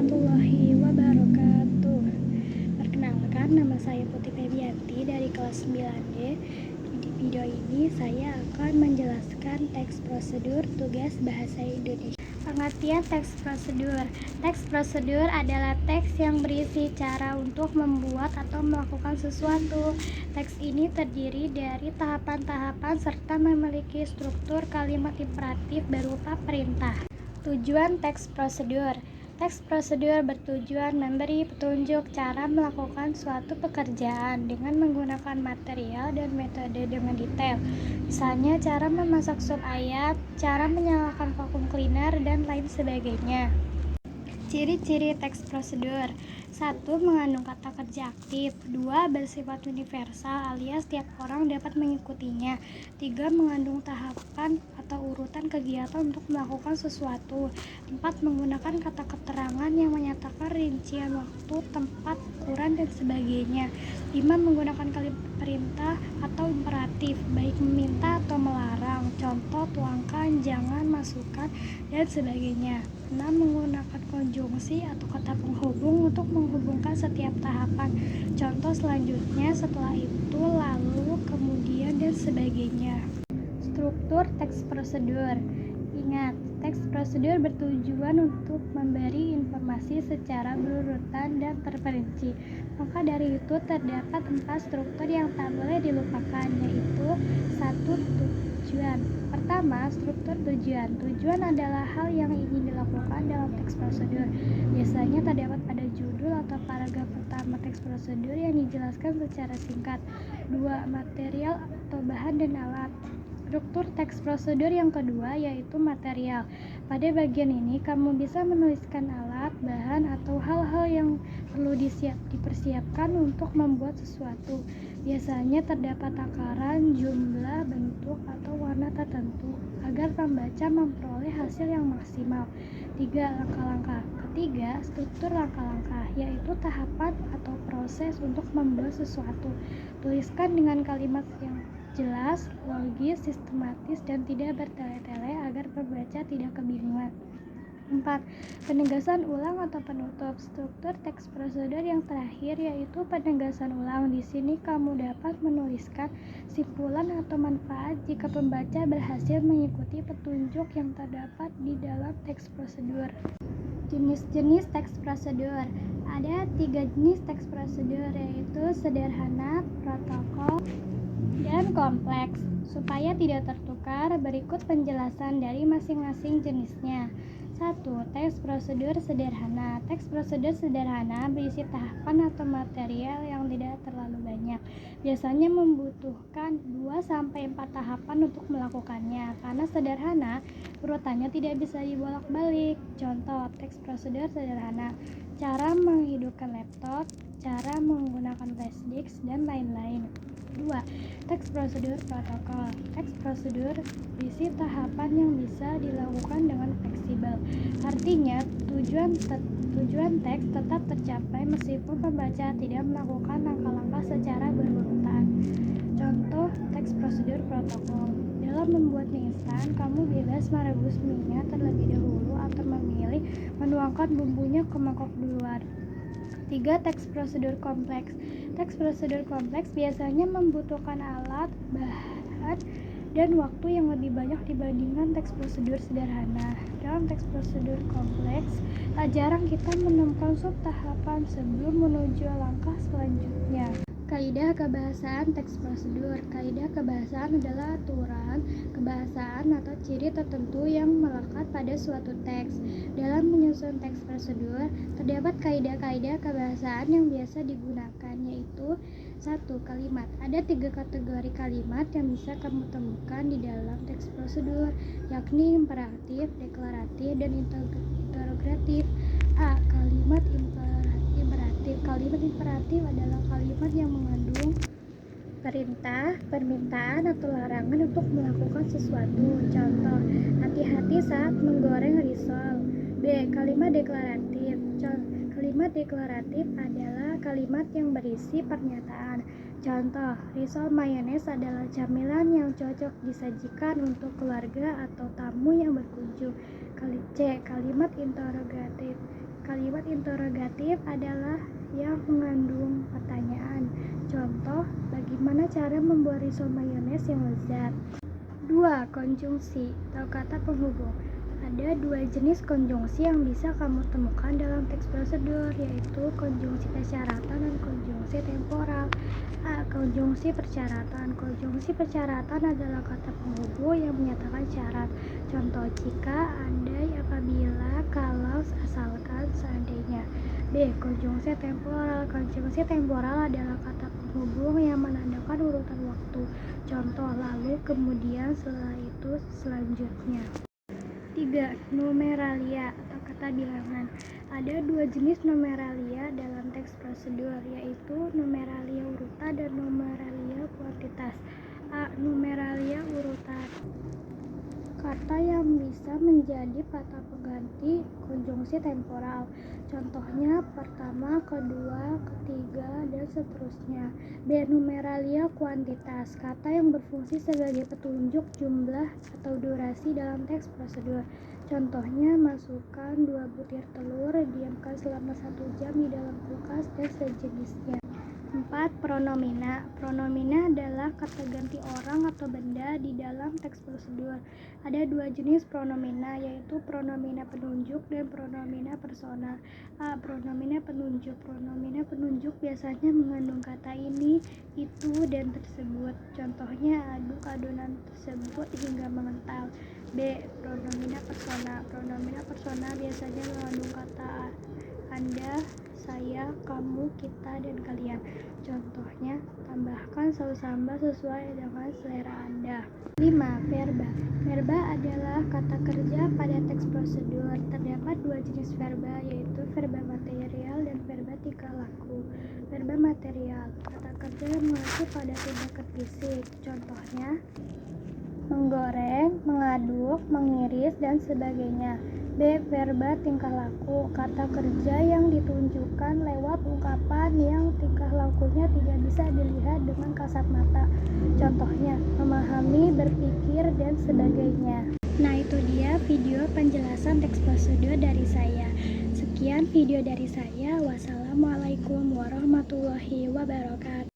warahmatullahi wabarakatuh. Perkenalkan, nama saya Putri Febianti dari kelas 9D. Di video ini saya akan menjelaskan teks prosedur tugas bahasa Indonesia. Pengertian teks prosedur. Teks prosedur adalah teks yang berisi cara untuk membuat atau melakukan sesuatu. Teks ini terdiri dari tahapan-tahapan serta memiliki struktur kalimat imperatif berupa perintah. Tujuan teks prosedur. Teks prosedur bertujuan memberi petunjuk cara melakukan suatu pekerjaan dengan menggunakan material dan metode dengan detail. Misalnya cara memasak sup ayam, cara menyalakan vacuum cleaner, dan lain sebagainya. Ciri-ciri teks prosedur. 1. Mengandung kata kerja aktif. 2. Bersifat universal alias setiap orang dapat mengikutinya. 3. Mengandung tahapan atau urutan kegiatan untuk melakukan sesuatu. 4. Menggunakan kata keterangan yang menyatakan rincian waktu, tempat, ukuran, dan sebagainya. 5. Menggunakan kalimat perintah atau imperatif, baik meminta atau melarang. Contoh, tuangkan, jangan, masukkan, dan sebagainya. 6. Menggunakan konjungsi atau kata penghubung untuk menghubungkan setiap tahapan. Contoh selanjutnya, setelah itu, lalu, kemudian, dan sebagainya. Struktur teks prosedur. Ingat, teks prosedur bertujuan untuk memberi informasi secara berurutan dan terperinci. Maka dari itu terdapat 4 struktur yang tak boleh dilupakan, yaitu 1. Tujuan. Pertama, struktur tujuan. Tujuan adalah hal yang ingin dilakukan dalam teks prosedur. Biasanya terdapat pada judul atau paragraf pertama teks prosedur yang dijelaskan secara singkat. 2. Material atau bahan dan alat. Struktur teks prosedur yang kedua yaitu material. Pada bagian ini kamu bisa menuliskan alat, bahan, atau hal-hal yang perlu dipersiapkan untuk membuat sesuatu. Biasanya terdapat takaran, jumlah, bentuk, atau warna tertentu agar pembaca memperoleh hasil yang maksimal. 3. Langkah-langkah. Ketiga, struktur langkah-langkah, yaitu tahapan atau proses untuk membuat sesuatu. Tuliskan dengan kalimat yang jelas, logis, sistematis, dan tidak bertele-tele agar pembaca tidak kebingungan. 4. Penegasan ulang atau penutup. Struktur teks prosedur yang terakhir yaitu penegasan ulang. Di sini kamu dapat menuliskan simpulan atau manfaat jika pembaca berhasil mengikuti petunjuk yang terdapat di dalam teks prosedur. Jenis-jenis teks prosedur. Ada 3 jenis teks prosedur, yaitu sederhana, protokol, dan kompleks. Supaya tidak tertukar, berikut penjelasan dari masing-masing jenisnya. 1. Teks prosedur sederhana. Teks prosedur sederhana berisi tahapan atau material yang tidak terlalu banyak. Biasanya membutuhkan 2-4 tahapan untuk melakukannya. Karena sederhana, urutannya tidak bisa dibolak-balik. Contoh, teks prosedur sederhana: cara menghidupkan laptop, cara menggunakan flash disk, dan lain-lain. 2. Teks prosedur protokol. Teks prosedur berisi tahapan yang bisa dilakukan dengan fleksibel. Artinya, tujuan teks tetap tercapai meskipun pembaca tidak melakukan langkah-langkah secara berurutan. Contoh teks prosedur protokol. Dalam membuat mie instan, kamu bebas merebus minyak terlebih dahulu atau memilih menuangkan bumbunya ke mangkok duluan. 3. Teks prosedur kompleks. Teks prosedur kompleks biasanya membutuhkan alat, bahan, dan waktu yang lebih banyak dibandingkan teks prosedur sederhana. Dalam teks prosedur kompleks, tak jarang kita menemukan sub-tahapan sebelum menuju langkah selanjutnya. Kaidah kebahasaan teks prosedur. Kaidah kebahasaan adalah aturan kebahasaan atau ciri tertentu yang melekat pada suatu teks. Dalam menyusun teks prosedur, terdapat kaidah-kaidah kebahasaan yang biasa digunakan, yaitu 1. Kalimat. Ada 3 kategori kalimat yang bisa kamu temukan di dalam teks prosedur, yakni imperatif, deklaratif, dan interogatif. A. Kalimat imperatif. Kalimat imperatif adalah kalimat yang mengandung perintah, permintaan, atau larangan untuk melakukan sesuatu. Contoh, hati-hati saat menggoreng risol. B. Kalimat deklaratif. Kalimat deklaratif adalah kalimat yang berisi pernyataan. Contoh, risol mayones adalah camilan yang cocok disajikan untuk keluarga atau tamu yang berkunjung. C. Kalimat interrogatif. Kalimat interrogatif adalah yang mengandung pertanyaan. Contoh, bagaimana cara membuat risol mayones yang lezat? 2. Konjungsi atau kata penghubung. Ada 2 jenis konjungsi yang bisa kamu temukan dalam teks prosedur, yaitu konjungsi persyaratan dan konjungsi temporal. A. Konjungsi persyaratan. Konjungsi persyaratan adalah kata penghubung yang menyatakan syarat. Contoh, jika, andai, apabila, kalau, asalkan, seandainya. B. Konjungsi temporal. Konjungsi temporal adalah kata penghubung yang menandakan urutan waktu. Contoh, lalu, kemudian, setelah itu, selanjutnya. 3. Numeralia atau kata bilangan. Ada 2 jenis numeralia dalam teks prosedur, yaitu numeralia urutan dan numeralia kuantitas. A. Numeralia urutan. Kata yang bisa menjadi kata pengganti konjungsi temporal. Contohnya pertama, kedua, ketiga, dan seterusnya. B. Numeralia kuantitas. Kata yang berfungsi sebagai petunjuk jumlah atau durasi dalam teks prosedur. Contohnya, masukkan 2 butir telur, diamkan selama 1 jam di dalam kulkas, dan sejenisnya. 4. Pronomina. Pronomina adalah kata ganti orang atau benda di dalam teks prosedur. Ada 2 jenis pronomina, yaitu pronomina penunjuk dan pronomina persona. A. Pronomina penunjuk. Pronomina penunjuk biasanya mengandung kata ini, itu, dan tersebut. Contohnya, aduk adonan tersebut hingga mengental. B. Pronomina persona. Pronomina persona biasanya mengandung kata Anda, saya, kamu, kita, dan kalian. Contohnya, tambahkan saus sambal sesuai dengan selera Anda. 5. Verba. Verba adalah kata kerja pada teks prosedur. Terdapat 2 jenis verba, yaitu verba material dan verba tingkah laku. Verba material, kata kerja yang mengacu pada tindakan fisik. Contohnya, menggoreng, mengaduk, mengiris, dan sebagainya. B. Verba tingkah laku, kata kerja yang ditunjukkan lewat ungkapan yang tingkah lakunya tidak bisa dilihat dengan kasat mata. Contohnya, memahami, berpikir, dan sebagainya. Nah, itu dia video penjelasan teks prosedur dari saya. Sekian video dari saya. Wassalamualaikum warahmatullahi wabarakatuh.